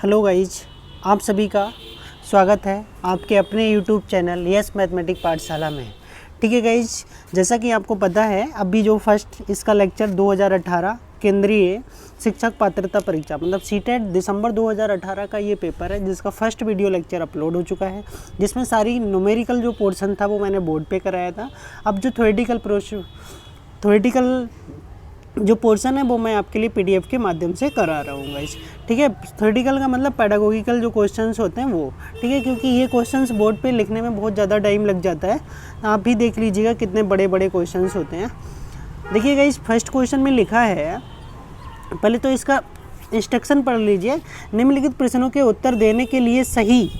Hello guys, आप सभी का स्वागत है आपके अपने यूट्यूब चैनल यस मैथमेटिक पाठशाला में। ठीक है गाइज, जैसा कि आपको पता है अभी जो फर्स्ट इसका लेक्चर 2018 केंद्रीय शिक्षक पात्रता परीक्षा मतलब सीटेट दिसंबर 2018 का ये पेपर है, जिसका फर्स्ट वीडियो लेक्चर अपलोड हो चुका है, जिसमें सारी न्यूमेरिकल जो पोर्शन था वो मैंने बोर्ड पे कराया था। अब जो थ्योरेटिकल जो पोर्शन है वो मैं आपके लिए पीडीएफ के माध्यम से करा रहा हूँ गाइस। ठीक है, थ्योरेटिकल का मतलब पेडागोगिकल जो क्वेश्चंस होते हैं वो। ठीक है, क्योंकि ये क्वेश्चंस बोर्ड पे लिखने में बहुत ज़्यादा टाइम लग जाता है। आप भी देख लीजिएगा कितने बड़े बड़े क्वेश्चंस होते हैं। देखिए गाइस, फर्स्ट क्वेश्चन में लिखा है, पहले तो इसका इंस्ट्रक्शन पढ़ लीजिए। निम्नलिखित प्रश्नों के उत्तर देने के लिए सही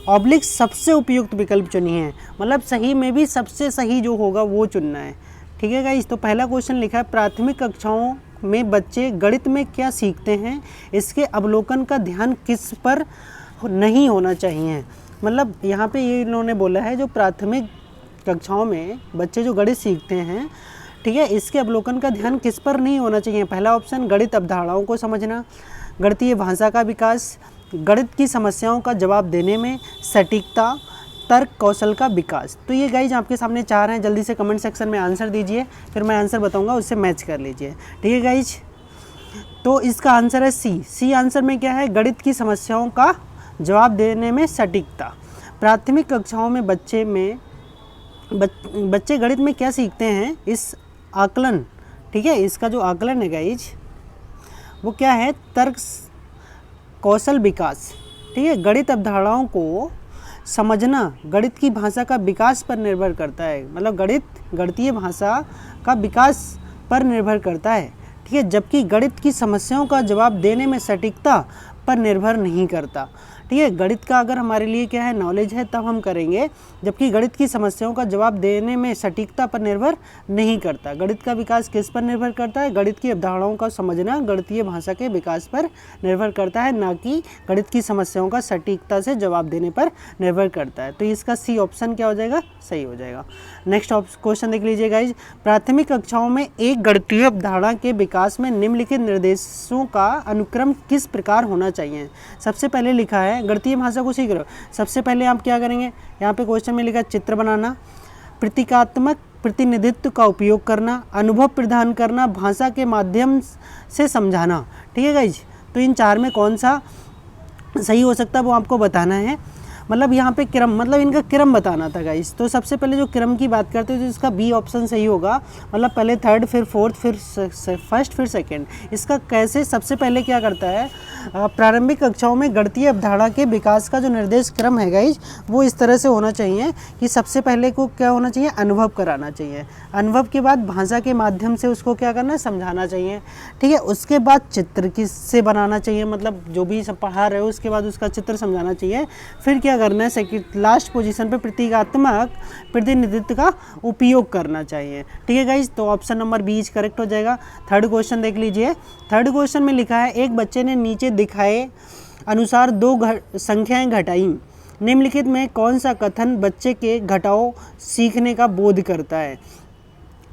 ऑब्लिक सबसे उपयुक्त विकल्प चुनिए। मतलब सही में भी सबसे सही जो होगा वो चुनना है। ठीक है गाइस, तो पहला क्वेश्चन लिखा है, प्राथमिक कक्षाओं में बच्चे गणित में क्या सीखते हैं, इसके अवलोकन का ध्यान किस पर नहीं होना चाहिए। मतलब यहाँ पे ये इन्होंने बोला है जो प्राथमिक कक्षाओं में बच्चे जो गणित सीखते हैं, ठीक है, इसके अवलोकन का ध्यान किस पर नहीं होना चाहिए। पहला ऑप्शन गणित अवधारणाओं को समझना, गणितीय भाषा का विकास, गणित की समस्याओं का जवाब देने में सटीकता, तर्क कौशल का विकास। तो ये गाइज आपके सामने चार हैं, जल्दी से कमेंट सेक्शन में आंसर दीजिए, फिर मैं आंसर बताऊंगा, उससे मैच कर लीजिए। ठीक है गाइज, तो इसका आंसर है सी आंसर में क्या है, गणित की समस्याओं का जवाब देने में सटीकता। प्राथमिक कक्षाओं में बच्चे गणित में क्या सीखते हैं, इस आकलन, ठीक है, इसका जो आकलन है गाइज वो क्या है, तर्क कौशल विकास। ठीक है, गणित अवधारणाओं को समझना गणित की भाषा का विकास पर निर्भर करता है। मतलब गणितीय भाषा का विकास पर निर्भर करता है। ठीक है, जबकि गणित की समस्याओं का जवाब देने में सटीकता पर निर्भर नहीं करता। ठीक है, गणित का अगर हमारे लिए क्या है, नॉलेज है तब हम करेंगे, जबकि गणित की समस्याओं का जवाब देने में सटीकता पर निर्भर नहीं करता। गणित का विकास किस पर निर्भर करता है, गणित की अवधारणाओं का समझना गणितीय भाषा के विकास पर निर्भर करता है, ना कि गणित की समस्याओं का सटीकता से जवाब देने पर निर्भर करता है। तो इसका सी ऑप्शन क्या हो जाएगा, सही हो जाएगा। नेक्स्ट क्वेश्चन देख लीजिए गाइज, प्राथमिक कक्षाओं में एक गणितीय अवधारणा के विकास में निम्नलिखित निर्देशों का अनुक्रम किस प्रकार होना चाहिए। सबसे पहले लिखा है, गणितीय भाषा को सीख रहे हो, सबसे पहले आप क्या करेंगे, यहाँ पे क्वेश्चन में लिखा है चित्र बनाना, प्रतीकात्मक प्रतिनिधित्व का उपयोग करना, अनुभव प्रदान करना, भाषा के माध्यम से समझाना। ठीक है गाइज, तो इन चार में कौन सा सही हो सकता है वो आपको बताना है। मतलब यहाँ पे क्रम, मतलब इनका क्रम बताना था गाइस। तो सबसे पहले जो क्रम की बात करते हैं तो इसका बी ऑप्शन सही होगा। मतलब पहले थर्ड, फिर फोर्थ, फिर फर्स्ट, फिर सेकंड। इसका कैसे, सबसे पहले क्या करता है, प्रारंभिक कक्षाओं में गणितीय अवधारणा के विकास का जो निर्देश क्रम है गाइस वो इस तरह से होना चाहिए कि सबसे पहले को क्या होना चाहिए, अनुभव कराना चाहिए। अनुभव के बाद भाषा के माध्यम से उसको क्या करना है, समझाना चाहिए। ठीक है, उसके बाद चित्र किससे बनाना चाहिए, मतलब जो भी सब पढ़ा रहे हो उसके बाद उसका चित्र समझाना चाहिए। फिर क्या करना है, सेकंड लास्ट पोजीशन पे प्रतीकात्मक प्रतिनिधित्व का उपयोग करना चाहिए। ठीक है गाइज, तो option number B is correct हो जाएगा। थर्ड क्वेश्चन देख लीजिए। थर्ड क्वेश्चन में लिखा है, एक बच्चे ने नीचे दिखाए अनुसार दो संख्याएं घटाई, निम्नलिखित में कौन सा कथन बच्चे के घटाओ सीखने का बोध करता है।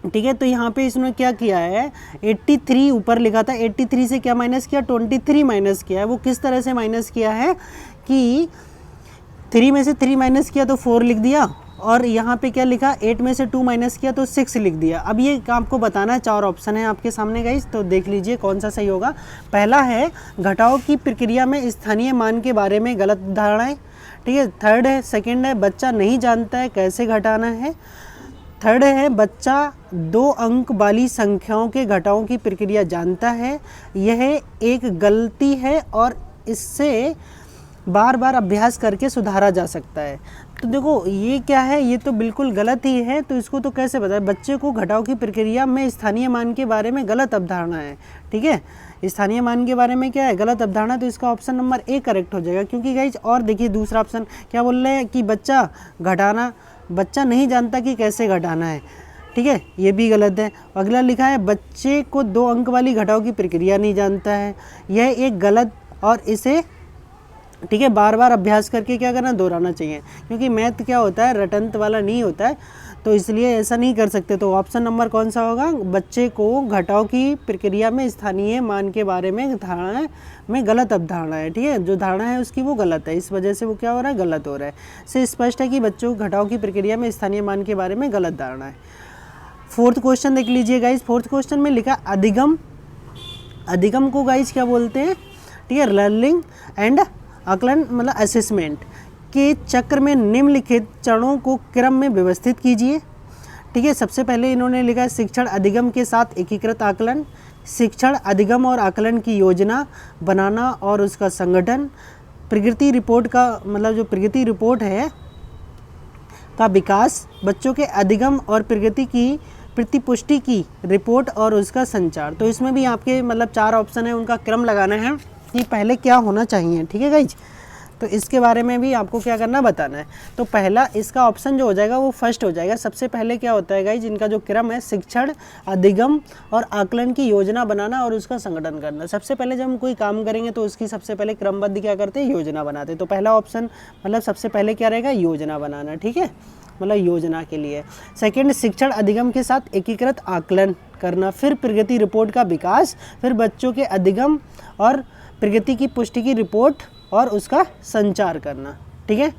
ठीक है, तो यहाँ पे इसने क्या किया है, 83 ऊपर लिखा था, 83 से क्या माइनस किया, 23 माइनस किया है। वो किस तरह से माइनस किया है कि 3 में से 3 माइनस किया तो 4 लिख दिया, और यहाँ पे क्या लिखा, 8 में से 2 माइनस किया तो 6 लिख दिया। अब ये आपको बताना है, चार ऑप्शन है आपके सामने गाइस, तो देख लीजिए कौन सा सही होगा। पहला है, घटाओ की प्रक्रिया में स्थानीय मान के बारे में गलत धारणाएं। ठीक है, थर्ड है, सेकंड है, बच्चा नहीं जानता है कैसे घटाना है। थर्ड है, बच्चा 2 अंक वाली संख्याओं के घटाओं की प्रक्रिया जानता है। यह एक गलती है और इससे बार बार अभ्यास करके सुधारा जा सकता है। तो देखो ये क्या है, ये तो बिल्कुल गलत ही है। तो इसको तो कैसे बताएं, बच्चे को घटाव की प्रक्रिया में स्थानीय मान के बारे में गलत अवधारणा है। ठीक है, स्थानीय मान के बारे में क्या है, गलत अवधारणा। तो इसका ऑप्शन नंबर ए करेक्ट हो जाएगा। क्योंकि गाइज और देखिए दूसरा ऑप्शन क्या बोल रहे हैं कि बच्चा नहीं जानता कि कैसे घटाना है। ठीक है, ये भी गलत है। अगला लिखा है, बच्चे को 2 अंक वाली घटाव की प्रक्रिया नहीं जानता है। यह एक गलत और इसे ठीक है, बार बार अभ्यास करके क्या करना, दोहराना चाहिए, क्योंकि मैथ क्या होता है रटंत वाला नहीं होता है, तो इसलिए ऐसा नहीं कर सकते। तो ऑप्शन नंबर कौन सा होगा, बच्चे को घटाव की प्रक्रिया में स्थानीय मान के बारे में धारणा में गलत अवधारणा है। ठीक है, जो धारणा है उसकी वो गलत है, इस वजह से वो क्या हो रहा है, गलत हो रहा है। से स्पष्ट है कि बच्चों को घटाव की प्रक्रिया में स्थानीय मान के बारे में गलत धारणा है। फोर्थ क्वेश्चन देख लीजिए गाइज। फोर्थ क्वेश्चन में लिखा अधिगम, अधिगम को गाइज क्या बोलते हैं, ठीक है, लर्निंग एंड आकलन मतलब असेसमेंट के चक्र में निम्नलिखित चरणों को क्रम में व्यवस्थित कीजिए। ठीक है, सबसे पहले इन्होंने लिखा है शिक्षण अधिगम के साथ एकीकृत आकलन, शिक्षण अधिगम और आकलन की योजना बनाना और उसका संगठन, प्रगति रिपोर्ट का मतलब जो प्रगति रिपोर्ट है का विकास, बच्चों के अधिगम और प्रगति की प्रतिपुष्टि की रिपोर्ट और उसका संचार। तो इसमें भी आपके मतलब 4 ऑप्शन है, उनका क्रम लगाना है कि पहले क्या होना चाहिए। ठीक है गाइज, तो इसके बारे में भी आपको क्या करना, बताना है। तो पहला इसका ऑप्शन जो हो जाएगा वो फर्स्ट हो जाएगा। सबसे पहले क्या होता है गाइज, इनका जो क्रम है शिक्षण अधिगम और आकलन की योजना बनाना और उसका संगठन करना। सबसे पहले जब हम कोई काम करेंगे तो उसकी सबसे पहले क्रमबद्ध क्या करते हैं, योजना बनाते हैं। तो पहला ऑप्शन मतलब सबसे पहले क्या रहेगा, योजना बनाना। ठीक है, मतलब योजना के लिए। सेकंड, शिक्षण अधिगम के साथ एकीकृत आकलन करना, फिर प्रगति रिपोर्ट का विकास, फिर बच्चों के अधिगम और प्रगति की पुष्टि की रिपोर्ट और उसका संचार करना। ठीक है,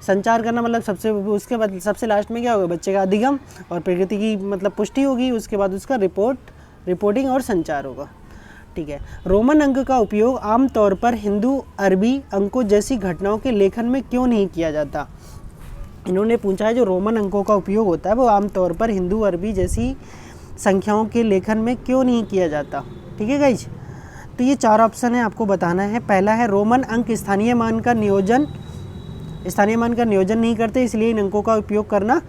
संचार करना मतलब सबसे उसके बाद सबसे लास्ट में क्या होगा, बच्चे का अधिगम और प्रगति की मतलब पुष्टि होगी, उसके बाद उसका रिपोर्टिंग और संचार होगा। ठीक है, रोमन अंक का उपयोग आमतौर पर हिंदू अरबी अंकों जैसी घटनाओं के लेखन में क्यों नहीं किया जाता। इन्होंने पूछा है जो रोमन अंकों का उपयोग होता है वो आमतौर पर हिंदू अरबी जैसी संख्याओं के लेखन में क्यों नहीं किया जाता। ठीक है गाइज, तो ये 4 ऑप्शन है, आपको बताना है। पहला है रोमन अंक स्थानीय मान का नियोजन नहीं करते, इसलिए इन अंकों का उपयोग करना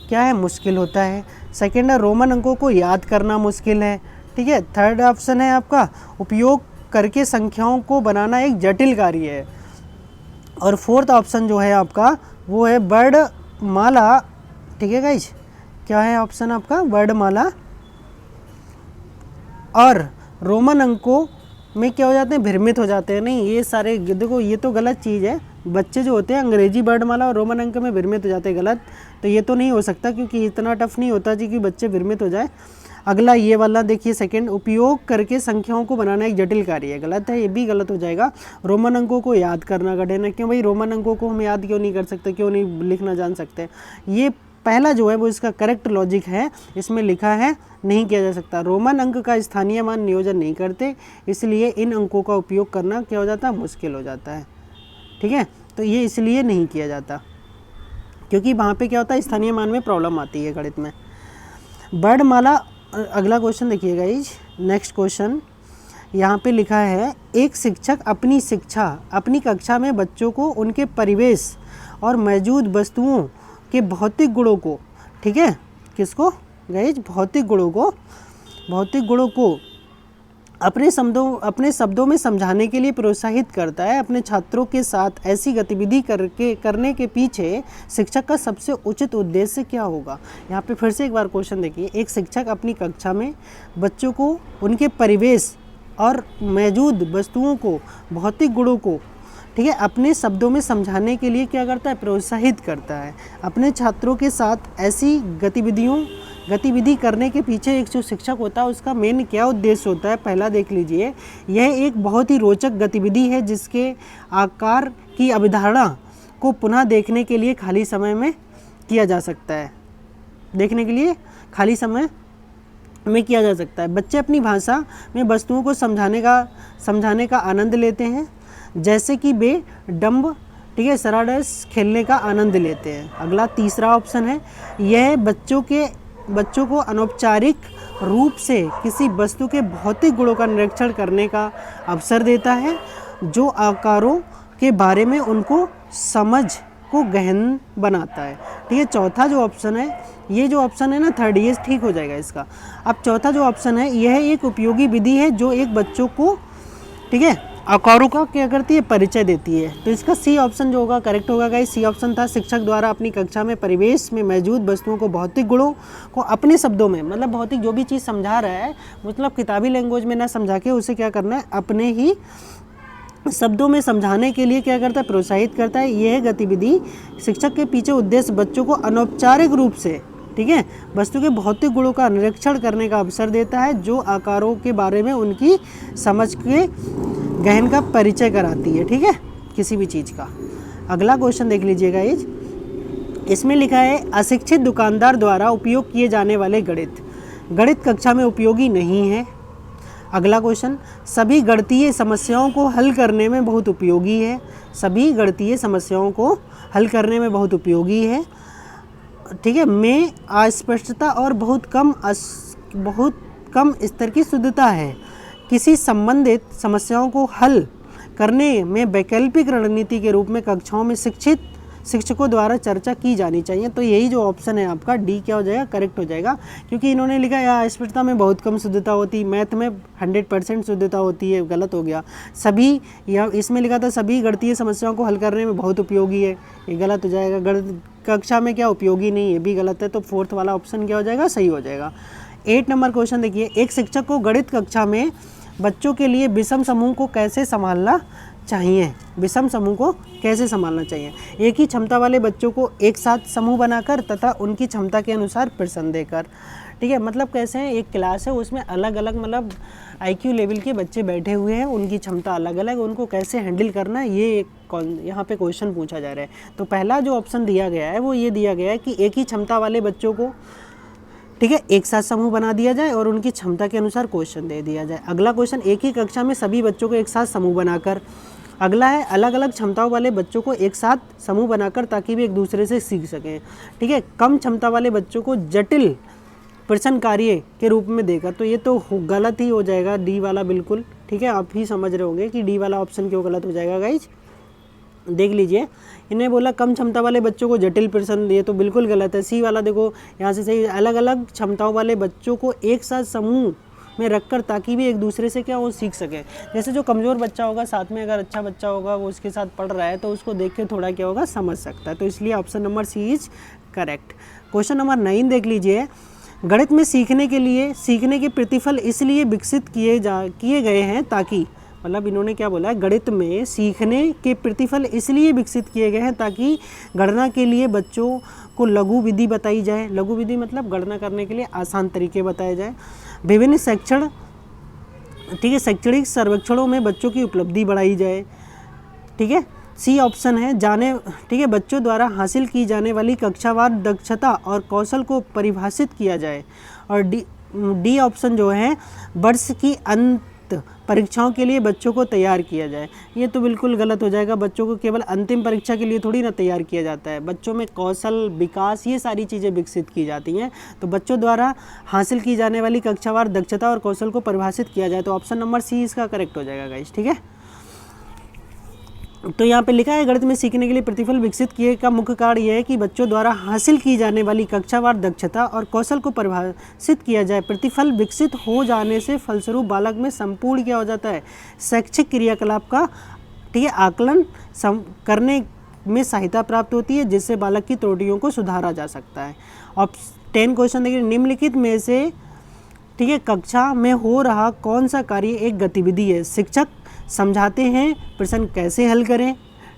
क्या है, मुश्किल होता है। सेकेंड है रोमन अंकों को याद करना मुश्किल है। ठीक है, थर्ड ऑप्शन है आपका उपयोग करके संख्याओं को बनाना एक जटिल कार्य है। और फोर्थ ऑप्शन जो है आपका वो है वर्णमाला। ठीक है गाइज, क्या है ऑप्शन आपका, वर्णमाला। और रोमन अंकों में क्या हो जाते हैं, भ्रमित हो जाते हैं। नहीं, ये सारे देखो ये तो गलत चीज़ है, बच्चे जो होते हैं अंग्रेजी वर्णमाला और रोमन अंक में भ्रमित हो जाते हैं, गलत। तो ये तो नहीं हो सकता क्योंकि इतना टफ नहीं होता जी कि बच्चे भ्रमित हो जाए। अगला ये वाला देखिए सेकंड, उपयोग करके संख्याओं को बनाना एक जटिल कार्य है, गलत है, ये भी गलत हो जाएगा। रोमन अंकों को याद करना कठिन है, क्यों भाई रोमन अंकों को हम याद क्यों नहीं कर सकते, क्यों नहीं लिखना जान सकते। ये पहला जो है वो इसका करेक्ट लॉजिक है, इसमें लिखा है नहीं किया जा सकता। रोमन अंक का स्थानीय मान नियोजन नहीं करते, इसलिए इन अंकों का उपयोग करना क्या हो जाता है, मुश्किल हो जाता है। ठीक है, तो ये इसलिए नहीं किया जाता क्योंकि वहाँ पे क्या होता है, स्थानीय मान में प्रॉब्लम आती है गणित में। वर्णमाला, अगला क्वेश्चन देखिएगा इज नेक्स्ट क्वेश्चन, यहाँ पे लिखा है एक शिक्षक अपनी शिक्षा अपनी कक्षा में बच्चों को उनके परिवेश और मौजूद वस्तुओं के भौतिक गुणों को, ठीक है, किसको गाइज, भौतिक गुणों को अपने शब्दों में समझाने के लिए प्रोत्साहित करता है। अपने छात्रों के साथ ऐसी गतिविधि करने के पीछे शिक्षक का सबसे उचित उद्देश्य क्या होगा। यहाँ पे फिर से एक बार क्वेश्चन देखिए, एक शिक्षक अपनी कक्षा में बच्चों को उनके परिवेश और मौजूद वस्तुओं को, भौतिक गुणों को, ठीक है, अपने शब्दों में समझाने के लिए क्या करता है, प्रोत्साहित करता है। अपने छात्रों के साथ ऐसी गतिविधि करने के पीछे एक जो शिक्षक होता है उसका मेन क्या उद्देश्य होता है। पहला देख लीजिए, यह एक बहुत ही रोचक गतिविधि है जिसके आकार की अवधारणा को पुनः देखने के लिए खाली समय में किया जा सकता है, किया जा सकता है। बच्चे अपनी भाषा में वस्तुओं को समझाने का आनंद लेते हैं, जैसे कि वे डम्ब, ठीक है, सराडस खेलने का आनंद लेते हैं। अगला तीसरा ऑप्शन है, यह बच्चों को अनौपचारिक रूप से किसी वस्तु के भौतिक गुणों का निरीक्षण करने का अवसर देता है जो आकारों के बारे में उनको समझ को गहन बनाता है। ठीक है, चौथा जो ऑप्शन है, ये जो ऑप्शन है ना थर्ड, ये ठीक हो जाएगा इसका। अब चौथा जो ऑप्शन है, यह एक उपयोगी विधि है जो एक बच्चों को, ठीक है, आकारों का क्या करती है, परिचय देती है। तो इसका सी ऑप्शन जो होगा करेक्ट होगा गाइस। सी ऑप्शन था, शिक्षक द्वारा अपनी कक्षा में परिवेश में मौजूद वस्तुओं को, भौतिक गुणों को अपने शब्दों में, मतलब भौतिक जो भी चीज़ समझा रहा है, मतलब किताबी लैंग्वेज में ना समझा के उसे क्या करना है, अपने ही शब्दों में समझाने के लिए क्या करता है, प्रोत्साहित करता है। यह गतिविधि शिक्षक के पीछे उद्देश्य बच्चों को अनौपचारिक रूप से, ठीक है, वस्तु के भौतिक गुणों का निरीक्षण करने का अवसर देता है, जो आकारों के बारे में उनकी समझ के गहन का परिचय कराती है, ठीक है, किसी भी चीज़ का। अगला क्वेश्चन देख लीजिएगा। इसमें लिखा है अशिक्षित दुकानदार द्वारा उपयोग किए जाने वाले गणित कक्षा में उपयोगी नहीं है। अगला क्वेश्चन, सभी गणितीय समस्याओं को हल करने में बहुत उपयोगी है। सभी गणितीय समस्याओं को हल करने में बहुत उपयोगी है, ठीक है। में अस्पष्टता और बहुत कम स्तर की शुद्धता है। किसी संबंधित समस्याओं को हल करने में वैकल्पिक रणनीति के रूप में कक्षाओं में शिक्षकों द्वारा चर्चा की जानी चाहिए। तो यही जो ऑप्शन है आपका डी क्या हो जाएगा, करेक्ट हो जाएगा, क्योंकि इन्होंने लिखा है अस्पष्टता में बहुत कम शुद्धता होती, मैथ में 100% शुद्धता होती है, गलत हो गया। सभी, या इसमें लिखा था सभी गणितीय समस्याओं को हल करने में बहुत उपयोगी है, ये गलत हो जाएगा। गणित कक्षा में क्या उपयोगी नहीं, ये भी गलत है। तो फोर्थ वाला ऑप्शन क्या हो जाएगा, सही हो जाएगा। 8 नंबर क्वेश्चन देखिए, एक शिक्षक को गणित कक्षा में बच्चों के लिए विषम समूह को कैसे संभालना चाहिए। विषम समूह को कैसे संभालना चाहिए। एक ही क्षमता वाले बच्चों को एक साथ समूह बनाकर तथा उनकी क्षमता के अनुसार प्रश्न देकर, ठीक है। मतलब कैसे है, एक क्लास है उसमें अलग अलग मतलब IQ लेवल के बच्चे बैठे हुए हैं, उनकी क्षमता अलग अलग, उनको कैसे हैंडल करना है, ये यहाँ पे क्वेश्चन पूछा जा रहा है। तो पहला जो ऑप्शन दिया गया है वो ये दिया गया है कि एक ही क्षमता वाले बच्चों को, ठीक है, एक साथ समूह बना दिया जाए और उनकी क्षमता के अनुसार क्वेश्चन दे दिया जाए। अगला क्वेश्चन, एक ही कक्षा में सभी बच्चों को एक साथ समूह बनाकर। अगला है अलग अलग क्षमताओं वाले बच्चों को एक साथ समूह बनाकर ताकि वे एक दूसरे से सीख सकें, ठीक है। कम क्षमता वाले बच्चों को जटिल प्रश्न कार्य के रूप में देकर। तो ये तो गलत ही हो जाएगा, डी वाला बिल्कुल, ठीक है। आप ही समझ रहे होंगे कि डी वाला ऑप्शन क्यों गलत हो जाएगा गाइज। देख लीजिए, इन्हें बोला कम क्षमता वाले बच्चों को जटिल प्रश्न, ये तो बिल्कुल गलत है। सी वाला देखो यहाँ से सही, अलग अलग क्षमताओं वाले बच्चों को एक साथ समूह में रखकर ताकि भी एक दूसरे से क्या वो सीख सके। जैसे जो कमज़ोर बच्चा होगा साथ में अगर अच्छा बच्चा होगा वो उसके साथ पढ़ रहा है तो उसको देख के थोड़ा क्या होगा, समझ सकता है। तो इसलिए option number C is correct. Question number 9 देख लीजिए, गणित में सीखने के प्रतिफल इसलिए विकसित किए गए हैं ताकि, मतलब इन्होंने क्या बोला है, गणित में सीखने के प्रतिफल इसलिए विकसित किए गए हैं ताकि गणना के लिए बच्चों को लघु विधि बताई जाए। लघु विधि मतलब गणना करने के लिए आसान तरीके बताए जाए। विभिन्न ठीक है, शैक्षणिक सर्वेक्षणों में बच्चों की उपलब्धि बढ़ाई जाए, ठीक है। सी ऑप्शन है ठीक है, बच्चों द्वारा हासिल की जाने वाली कक्षावार दक्षता और कौशल को परिभाषित किया जाए। और डी ऑप्शन जो है, वर्ष की अंत परीक्षाओं के लिए बच्चों को तैयार किया जाए। ये तो बिल्कुल गलत हो जाएगा, बच्चों को केवल अंतिम परीक्षा के लिए थोड़ी ना तैयार किया जाता है। बच्चों में कौशल विकास ये सारी चीज़ें विकसित की जाती हैं। तो बच्चों द्वारा हासिल की जाने वाली कक्षावार दक्षता और कौशल को परिभाषित किया जाए। तो ऑप्शन नंबर सी इसका करेक्ट हो जाएगा गाइस, ठीक है। तो यहाँ पे लिखा है गणित में सीखने के लिए प्रतिफल विकसित किए का मुख्य कारण यह है कि बच्चों द्वारा हासिल की जाने वाली कक्षावार दक्षता और कौशल को परिभाषित किया जाए। प्रतिफल विकसित हो जाने से फलस्वरूप बालक में संपूर्ण क्या हो जाता है, शैक्षिक क्रियाकलाप का, ठीक है, आकलन करने में सहायता प्राप्त होती है, जिससे बालक की त्रुटियों को सुधारा जा सकता है। अब 10 क्वेश्चन देखिए, निम्नलिखित में से, ठीक है, कक्षा में हो रहा कौन सा कार्य एक गतिविधि है। शिक्षक समझाते हैं, प्रश्न कैसे हल करें,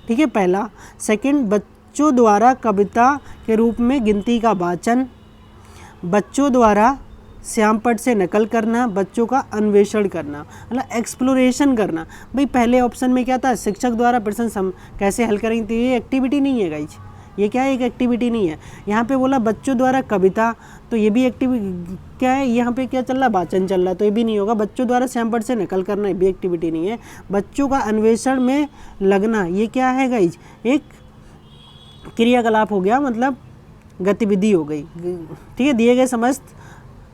ठीक है, पहला। सेकंड, बच्चों द्वारा कविता के रूप में गिनती का वाचन, बच्चों द्वारा श्यामपट्ट से नकल करना, बच्चों का अन्वेषण करना, मतलब एक्सप्लोरेशन करना। भाई पहले ऑप्शन में क्या था, शिक्षक द्वारा प्रश्न कैसे हल करेंगे, तो ये एक्टिविटी नहीं है गाइज, ये क्या है, एक एक्टिविटी नहीं है। यहाँ पे बोला बच्चों द्वारा कविता, तो ये भी एक्टिविटी क्या है, यहाँ पे क्या चल रहा, वाचन चल रहा, तो ये भी नहीं होगा। बच्चों द्वारा श्यामपट्ट से नकल करना, ये भी एक्टिविटी नहीं है। बच्चों का अन्वेषण में लगना, ये क्या है गाइज, एक क्रियाकलाप हो गया, मतलब गतिविधि हो गई, ठीक है। दिए गए समस्त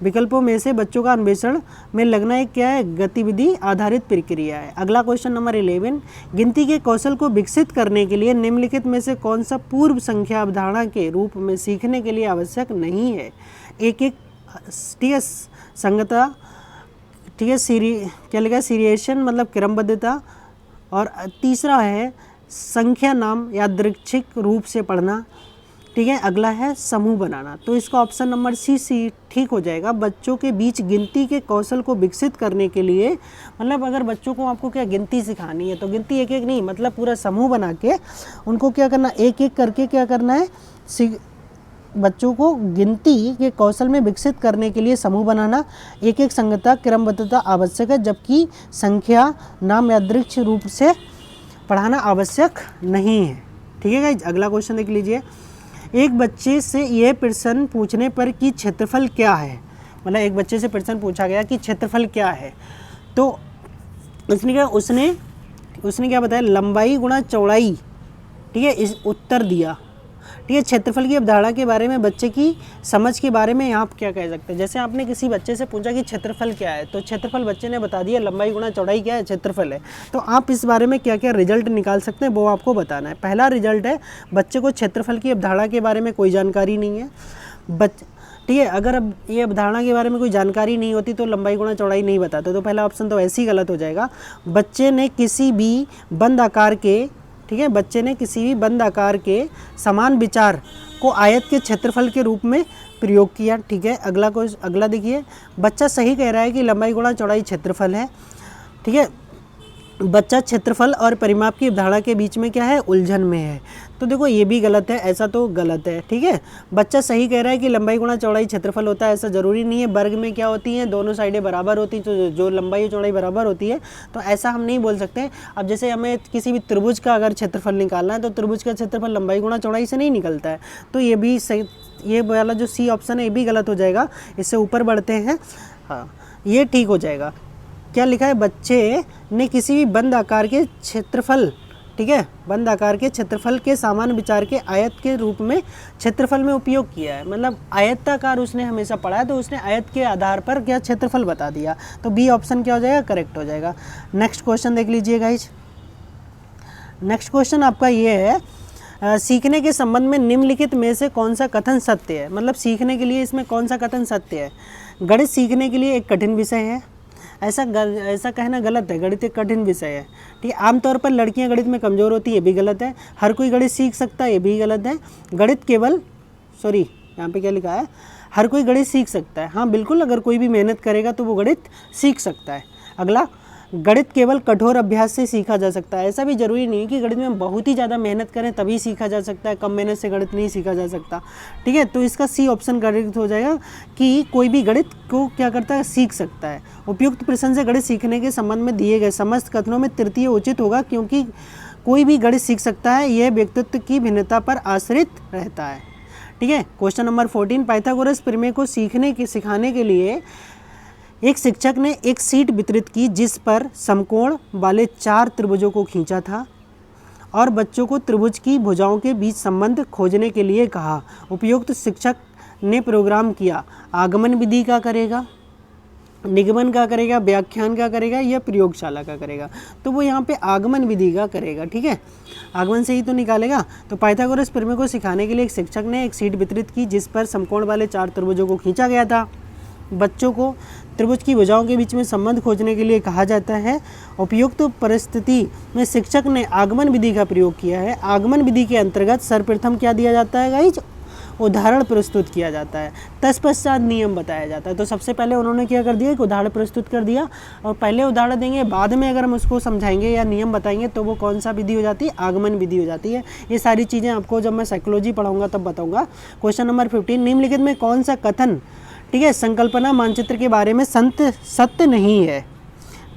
विकल्पों में से बच्चों का अन्वेषण में लगना एक क्या है, गतिविधि आधारित प्रक्रिया है। अगला क्वेश्चन नंबर 11, गिनती के कौशल को विकसित करने के लिए निम्नलिखित में से कौन सा पूर्व संख्या अवधारणा के रूप में सीखने के लिए आवश्यक नहीं है। एक ठीक है, संगतता, ठीक है, क्या लिखा है, सीरिएशन मतलब क्रमबद्धता, और तीसरा है संख्या नाम यादृच्छिक रूप से पढ़ना, ठीक है। अगला है समूह बनाना, तो इसका ऑप्शन नंबर सी ठीक हो जाएगा। बच्चों के बीच गिनती के कौशल को विकसित करने के लिए, मतलब अगर बच्चों को आपको क्या गिनती सिखानी है तो गिनती एक एक नहीं, मतलब पूरा समूह बना के उनको क्या करना, एक एक करके क्या करना है, बच्चों को गिनती के कौशल में विकसित करने के लिए समूह बनाना, एक एक संगतता क्रमबद्धता आवश्यक है, जबकि संख्या नाम यादृच्छिक रूप से पढ़ाना आवश्यक नहीं है। ठीक है गाइस, अगला क्वेश्चन देख लीजिए। एक बच्चे से यह प्रश्न पूछने पर कि क्षेत्रफल क्या है, मतलब एक बच्चे से प्रश्न पूछा गया कि क्षेत्रफल क्या है, तो उसने क्या बताया, लंबाई गुणा चौड़ाई। ठीक है, इस उत्तर दिया। ठीक है, क्षेत्रफल की अवधारणा के बारे में, बच्चे की समझ के बारे में आप क्या कह सकते हैं। जैसे आपने किसी बच्चे से पूछा कि क्षेत्रफल क्या है, तो क्षेत्रफल बच्चे ने बता दिया, लंबाई गुणा चौड़ाई क्या है, क्षेत्रफल है। तो आप इस बारे में क्या क्या रिजल्ट निकाल सकते हैं वो आपको बताना है। पहला रिजल्ट है, बच्चे को क्षेत्रफल की अवधारणा के बारे में कोई जानकारी नहीं है। ठीक है, अगर अब ये अवधारणा के बारे में कोई जानकारी नहीं होती तो लंबाई गुणा चौड़ाई नहीं बताते, तो पहला ऑप्शन तो ऐसे ही गलत हो जाएगा। बच्चे ने किसी भी बंद आकार के, ठीक है, बच्चे ने किसी भी बंद आकार के समान विचार को आयत के क्षेत्रफल के रूप में प्रयोग किया। ठीक है, अगला देखिए, बच्चा सही कह रहा है कि लंबाई गुणा चौड़ाई क्षेत्रफल है। ठीक है, बच्चा क्षेत्रफल और परिमाप की अवधारणा के बीच में क्या है, उलझन में है। तो देखो ये भी गलत है, ऐसा तो गलत है। ठीक है, बच्चा सही कह रहा है कि लंबाई गुणा चौड़ाई क्षेत्रफल होता है, ऐसा ज़रूरी नहीं है। वर्ग में क्या होती हैं, दोनों साइडें बराबर होती हैं, तो जो लंबाई और चौड़ाई बराबर होती है, तो ऐसा हम नहीं बोल सकते। अब जैसे हमें किसी भी त्रिभुज का अगर क्षेत्रफल निकालना है तो त्रिभुज का क्षेत्रफल लंबाई गुणा चौड़ाई से नहीं निकलता है। तो ये भी सही, ये वाला जो सी ऑप्शन है ये भी गलत हो जाएगा। इससे ऊपर बढ़ते हैं, हाँ ये ठीक हो जाएगा। क्या लिखा है, बच्चे ने किसी भी बंद आकार के क्षेत्रफल, ठीक है, बंद आकार के क्षेत्रफल के सामान्य विचार के आयत के रूप में क्षेत्रफल में उपयोग किया है। मतलब आयताकार उसने हमेशा पढ़ा है, तो उसने आयत के आधार पर क्या क्षेत्रफल बता दिया। तो बी ऑप्शन क्या हो जाएगा, करेक्ट हो जाएगा। नेक्स्ट क्वेश्चन देख लीजिए गाइज। नेक्स्ट क्वेश्चन आपका ये है, सीखने के संबंध में निम्नलिखित में से कौन सा कथन सत्य है। मतलब सीखने के लिए इसमें कौन सा कथन सत्य है। गणित सीखने के लिए एक कठिन विषय है, ऐसा कहना गलत है। गणित एक कठिन विषय है। ठीक है, आमतौर पर लड़कियां गणित में कमज़ोर होती है, ये भी गलत है। हर कोई गणित सीख सकता है, ये भी गलत है। गणित केवल, सॉरी यहाँ पे क्या लिखा है, हर कोई गणित सीख सकता है। हाँ बिल्कुल, अगर कोई भी मेहनत करेगा तो वो गणित सीख सकता है। अगला, गणित केवल कठोर अभ्यास से सीखा जा सकता है। ऐसा भी जरूरी नहीं है कि गणित में बहुत ही ज़्यादा मेहनत करें तभी सीखा जा सकता है, कम मेहनत से गणित नहीं सीखा जा सकता। ठीक है, तो इसका सी ऑप्शन करेक्ट हो जाएगा कि कोई भी गणित को क्या करता है, सीख सकता है। उपयुक्त प्रश्न से गणित सीखने के संबंध में दिए गए समस्त कथनों में तृतीय उचित होगा, क्योंकि कोई भी गणित सीख सकता है, यह व्यक्तित्व की भिन्नता पर आश्रित रहता है। ठीक है, क्वेश्चन नंबर 14, पाइथागोरस प्रमेय को सिखाने के लिए एक शिक्षक ने एक शीट वितरित की जिस पर समकोण वाले 4 त्रिभुजों को खींचा था और बच्चों को त्रिभुज की भुजाओं के बीच संबंध खोजने के लिए कहा। उपयुक्त शिक्षक ने प्रोग्राम किया। आगमन विधि का करेगा, निगमन का करेगा, व्याख्यान का करेगा या प्रयोगशाला का करेगा। तो वो यहाँ पे आगमन विधि का करेगा। ठीक है, आगमन से ही तो निकालेगा। तो पाइथागोरस प्रमेय को सिखाने के लिए एक शिक्षक ने एक शीट वितरित की जिस पर समकोण वाले 4 त्रिभुजों को खींचा गया था। बच्चों को त्रिभुज की भुजाओं के बीच में संबंध खोजने के लिए कहा जाता है। उपयुक्त परिस्थिति में शिक्षक ने आगमन विधि का प्रयोग किया है। आगमन विधि के अंतर्गत सर्वप्रथम क्या दिया जाता है गाइज, उदाहरण प्रस्तुत किया जाता है, तत्पश्चात नियम बताया जाता है। तो सबसे पहले उन्होंने क्या कर दिया, एक उदाहरण प्रस्तुत कर दिया, और पहले उदाहरण देंगे, बाद में अगर हम उसको समझाएंगे या नियम बताएंगे तो वो कौन सा विधि हो जाती है, आगमन विधि हो जाती है। ये सारी चीज़ें आपको जब मैं साइकोलॉजी पढ़ाऊंगा तब बताऊंगा। क्वेश्चन नंबर 15, निम्नलिखित में कौन सा कथन, ठीक है, संकल्पना मानचित्र के बारे में सत्य नहीं है।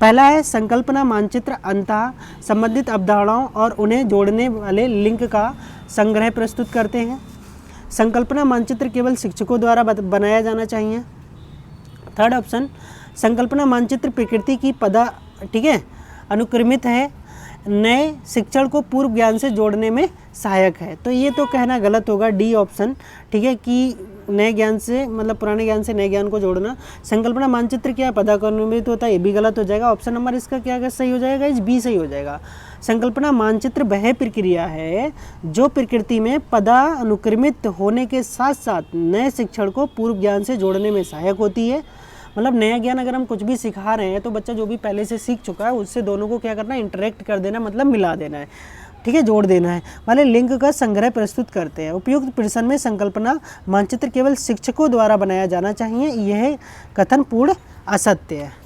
पहला है, संकल्पना मानचित्र अंततः संबंधित अवधारणाओं और उन्हें जोड़ने वाले लिंक का संग्रह प्रस्तुत करते हैं। संकल्पना मानचित्र केवल शिक्षकों द्वारा बनाया जाना चाहिए। थर्ड ऑप्शन, संकल्पना मानचित्र प्रकृति की ठीक है, अनुक्रमित है, नए शिक्षण को पूर्व ज्ञान से जोड़ने में सहायक है। तो ये तो कहना गलत होगा, डी ऑप्शन। ठीक है, कि नए ज्ञान से मतलब पुराने ज्ञान से नए ज्ञान को जोड़ना। संकल्पना मानचित्र क्या है, पदानुक्रमित होता है, ये भी गलत हो जाएगा। ऑप्शन नंबर इसका क्या सही हो जाएगा, इस बी सही हो जाएगा। संकल्पना मानचित्र वह प्रक्रिया है जो प्रकृति में पदानुक्रमित होने के साथ साथ नए शिक्षण को पूर्व ज्ञान से जोड़ने में सहायक होती है। मतलब नया ज्ञान अगर हम कुछ भी सिखा रहे हैं तो बच्चा जो भी पहले से सीख चुका है उससे दोनों को क्या करना है, इंटरेक्ट कर देना, मतलब मिला देना है। ठीक है, जोड़ देना है, वाले लिंक का संग्रह प्रस्तुत करते हैं। उपयुक्त प्रश्न में संकल्पना मानचित्र केवल शिक्षकों द्वारा बनाया जाना चाहिए, यह कथन पूर्ण असत्य है।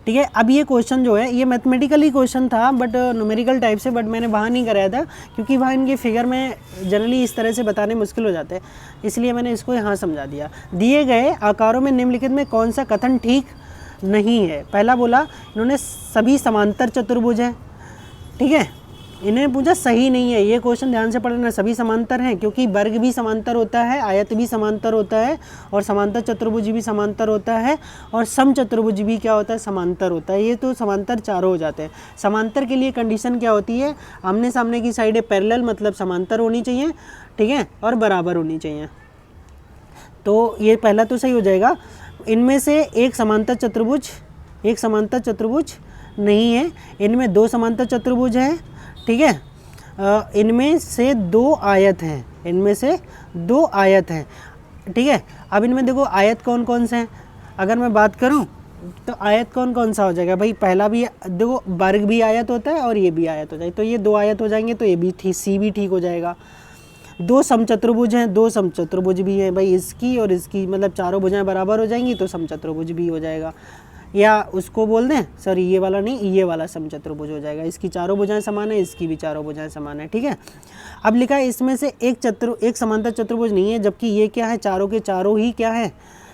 ठीक है, अब ये क्वेश्चन जो है ये मैथमेटिकली क्वेश्चन था बट न्यूमेरिकल टाइप से, बट मैंने वहाँ नहीं कराया था क्योंकि वहाँ इनके फिगर में जनरली इस तरह से बताने मुश्किल हो जाते हैं, इसलिए मैंने इसको यहाँ समझा दिया। दिए गए आकारों में निम्नलिखित में कौन सा कथन ठीक नहीं है? पहला बोला इन्होंने सभी समांतर चतुर्भुज हैं, ठीक है, इन्हें पूछा सही नहीं है। ये क्वेश्चन ध्यान से पढ़ना, सभी समांतर हैं क्योंकि वर्ग भी समांतर होता है, आयत भी समांतर होता है, और समांतर चतुर्भुज भी समांतर होता है, और समचतुर्भुज भी क्या होता है? समांतर होता है। ये तो समांतर चारों हो जाते हैं। समांतर के लिए कंडीशन क्या होती है? आमने सामने की साइडें पैरेलल मतलब समांतर होनी चाहिए, ठीक है, और बराबर होनी चाहिए। तो ये पहला तो सही हो जाएगा। इनमें से एक समांतर चतुर्भुज नहीं है, इनमें दो समांतर चतुर्भुज हैं, ठीक है, इनमें से दो आयत हैं, ठीक है। अब इनमें देखो आयत कौन कौन से हैं, अगर मैं बात करूं तो आयत कौन कौन सा हो जाएगा भाई? पहला भी देखो वर्ग भी आयत होता है और ये भी आयत हो जाएगी, तो ये दो आयत हो जाएंगे, तो ये भी ठीक, सी भी ठीक हो जाएगा। दो समचतुर्भुज हैं, दो समचतुर्भुज भी हैं भाई, इसकी और इसकी मतलब चारों भुजाएं बराबर हो जाएंगी तो समचतुर्भुज भी हो जाएगा, या उसको बोल दें सॉरी ये वाला नहीं, ये वाला समचतुर्भुज हो जाएगा। इसकी चारों भुजाएं समान है, इसकी भी चारों भुजाएं समान है, ठीक है। अब लिखा है इसमें से एक समांतर चतुर्भुज नहीं है, जबकि ये क्या है? चारों के चारों ही क्या है?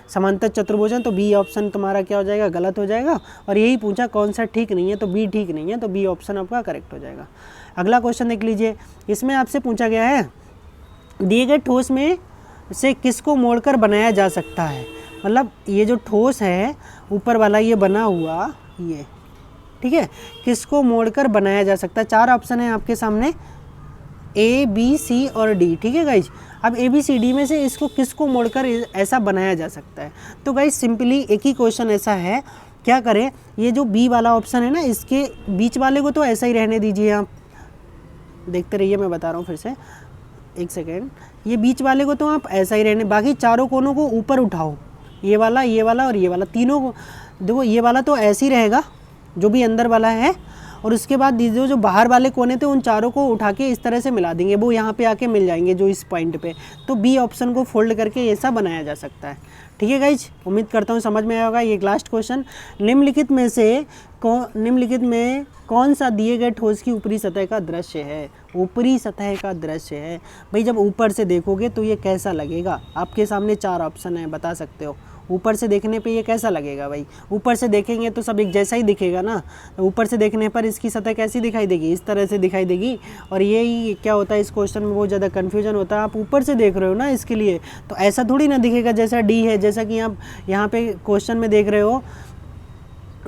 समांतर चतुर्भुज हैं, तो बी ऑप्शन तुम्हारा क्या हो जाएगा? गलत हो जाएगा। और यही पूछा कौन सा ठीक नहीं है, तो बी ठीक नहीं है, तो बी ऑप्शन आपका करेक्ट हो जाएगा। अगला क्वेश्चन देख लीजिए, इसमें आपसे पूछा गया है दिए गए ठोस में से किसको मोड़कर बनाया जा सकता है? मतलब ये जो ठोस है ऊपर वाला ये बना हुआ ये, ठीक है, किसको मोड़कर बनाया जा सकता है? चार ऑप्शन है आपके सामने, ए बी सी और डी, ठीक है गाइज। अब ए बी सी डी में से इसको किसको मोड़कर ऐसा बनाया जा सकता है? तो गाइज सिंपली एक ही क्वेश्चन ऐसा है, क्या करें, ये जो बी वाला ऑप्शन है ना, इसके बीच वाले को तो ऐसा ही रहने दीजिए, आप देखते रहिए, मैं बता रहा हूँ फिर से, एक सेकेंड, ये बीच वाले को तो आप ऐसा ही रहने, बाकी चारों कोनों को ऊपर उठाओ, ये वाला और ये वाला तीनों को देखो, ये वाला तो ऐसे ही रहेगा जो भी अंदर वाला है, और उसके बाद दीजिए जो बाहर वाले कोने थे उन चारों को उठा के इस तरह से मिला देंगे, वो यहाँ पे आके मिल जाएंगे जो इस पॉइंट पे, तो बी ऑप्शन को फोल्ड करके ऐसा बनाया जा सकता है, ठीक है गाइज। उम्मीद करता हूँ समझ में आया होगा। ये लास्ट क्वेश्चन, निम्नलिखित में कौन सा दिए गए ठोस की ऊपरी सतह का दृश्य है? ऊपरी सतह का दृश्य है भाई, जब ऊपर से देखोगे तो ये कैसा लगेगा? आपके सामने चार ऑप्शन है, बता सकते हो ऊपर से देखने पे ये कैसा लगेगा भाई? ऊपर से देखेंगे तो सब एक जैसा ही दिखेगा ना, ऊपर से देखने पर इसकी सतह कैसी दिखाई देगी? इस तरह से दिखाई देगी। और यही क्या होता है इस क्वेश्चन में बहुत ज़्यादा कन्फ्यूजन होता है, आप ऊपर से देख रहे हो ना इसके लिए, तो ऐसा थोड़ी ना दिखेगा जैसा डी है, जैसा कि आप यहाँ पे क्वेश्चन में देख रहे हो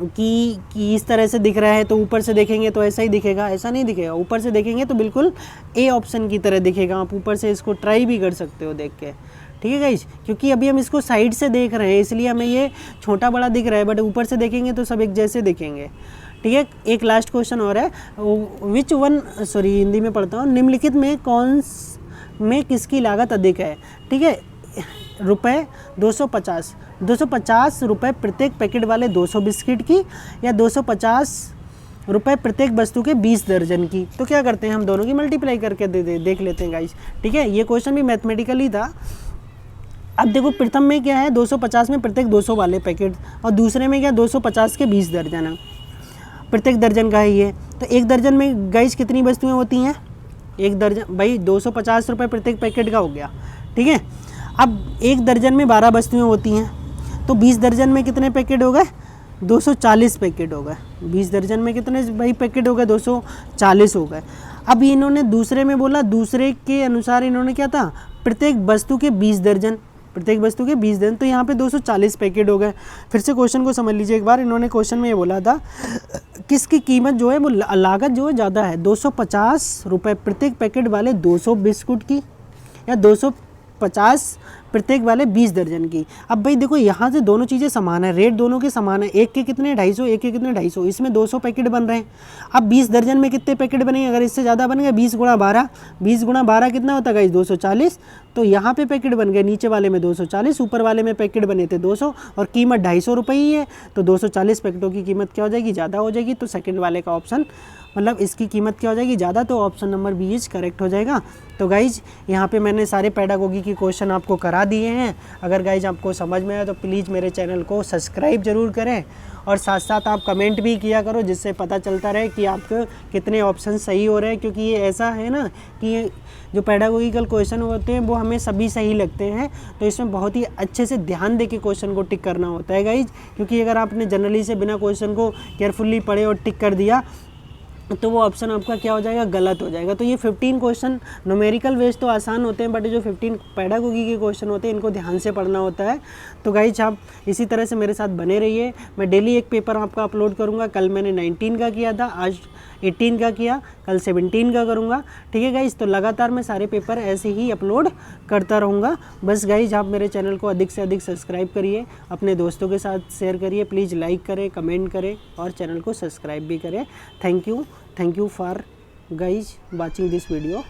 कि इस तरह से दिख रहा है, तो ऊपर से देखेंगे तो ऐसा ही दिखेगा, ऐसा नहीं दिखेगा। ऊपर से देखेंगे तो बिल्कुल ए ऑप्शन की तरह दिखेगा, आप ऊपर से इसको ट्राई भी कर सकते हो देख के, ठीक है गाइज, क्योंकि अभी हम इसको साइड से देख रहे हैं इसलिए हमें ये छोटा बड़ा दिख रहा है, बट ऊपर से देखेंगे तो सब एक जैसे दिखेंगे, ठीक है। एक लास्ट क्वेश्चन और है, विच वन, सॉरी हिंदी में पढ़ता हूँ, निम्नलिखित में कौन में किसकी लागत अधिक है? ठीक है, रुपये 250 रुपये प्रत्येक पैकेट वाले 200 बिस्किट की, या 250 रुपये प्रत्येक वस्तु के 20 दर्जन की। तो क्या करते हैं हम दोनों की मल्टीप्लाई करके देख लेते हैं गाइस, ठीक है। ये क्वेश्चन भी मैथमेटिकली था। अब देखो प्रथम में क्या है, 250 में प्रत्येक 200 वाले पैकेट, और दूसरे में क्या 250 के 20 दर्जन है, प्रत्येक दर्जन का है ये। तो एक दर्जन में गाइस कितनी वस्तुएं होती हैं? एक दर्जन भाई 250 रुपये प्रत्येक पैकेट का हो गया, ठीक है। अब एक दर्जन में 12 वस्तुएं होती हैं, तो 20 दर्जन में कितने पैकेट हो गए? 240 पैकेट हो गए। 20 दर्जन में कितने भाई पैकेट हो गए? 240 हो गए। अब इन्होंने दूसरे में बोला, दूसरे के अनुसार इन्होंने क्या था, प्रत्येक वस्तु के 20 दर्जन, प्रत्येक वस्तु के 20 दर्जन, तो यहाँ पे 240 पैकेट हो गए। फिर से क्वेश्चन को समझ लीजिए एक बार। इन्होंने क्वेश्चन में ये बोला था किसकी कीमत जो है वो लागत जो है ज़्यादा है, 250 रुपये प्रत्येक पैकेट वाले 200 बिस्कुट की, या 250 प्रत्येक वाले 20 दर्जन की। अब भाई देखो यहाँ से दोनों चीज़ें समान है, रेट दोनों के समान है, एक के कितने 250, एक के कितने 250, इसमें 200 पैकेट बन रहे हैं। अब 20 दर्जन में कितने पैकेट बनेंगे, अगर इससे ज़्यादा बन गए 20 गुणा 12, 20 गुणा 12 कितना होता है गाइस 240। तो यहाँ पे पैकेट बन गए नीचे वाले में 240, ऊपर वाले में पैकेट बने थे 200 और कीमत 250 रुपये ही है, तो 240 पैकेटों की कीमत क्या हो जाएगी, ज़्यादा हो जाएगी। तो सेकंड वाले का ऑप्शन मतलब इसकी कीमत क्या हो जाएगी, ज़्यादा, तो option number B is correct हो जाएगा। तो गाइज यहाँ पे मैंने सारे पेडागोगी की क्वेश्चन आपको करा दिए हैं। अगर गाइज आपको समझ में आए तो प्लीज़ मेरे चैनल को सब्सक्राइब ज़रूर करें और साथ साथ आप कमेंट भी किया करो, जिससे पता चलता रहे कि आपके कितने ऑप्शन सही हो रहे हैं। क्योंकि ये ऐसा है ना कि ये जो पेडागोगिकल क्वेश्चन होते हैं वो हमें सभी सही लगते हैं, तो इसमें बहुत ही अच्छे से ध्यान दे के क्वेश्चन को टिक करना होता है गाइज। क्योंकि अगर आपने जनरली से बिना क्वेश्चन को केयरफुली पढ़े और टिक कर दिया तो वो ऑप्शन आपका क्या हो जाएगा, गलत हो जाएगा। तो ये 15 क्वेश्चन न्यूमेरिकल वेज तो आसान होते हैं, बट जो 15 पेडागोगी के क्वेश्चन होते हैं इनको ध्यान से पढ़ना होता है। तो गाइज आप इसी तरह से मेरे साथ बने रहिए। मैं डेली एक पेपर आपका अपलोड करूँगा। कल मैंने 19 का किया था, आज 18 का किया, कल 17 का करूँगा। ठीक है गाइज, तो लगातार मैं सारे पेपर ऐसे ही अपलोड करता रहूँगा। बस गाइज आप मेरे चैनल को अधिक से अधिक सब्सक्राइब करिए, अपने दोस्तों के साथ शेयर करिए, प्लीज़ लाइक करें, कमेंट करें और चैनल को सब्सक्राइब भी करें। Thank you for guys watching this video.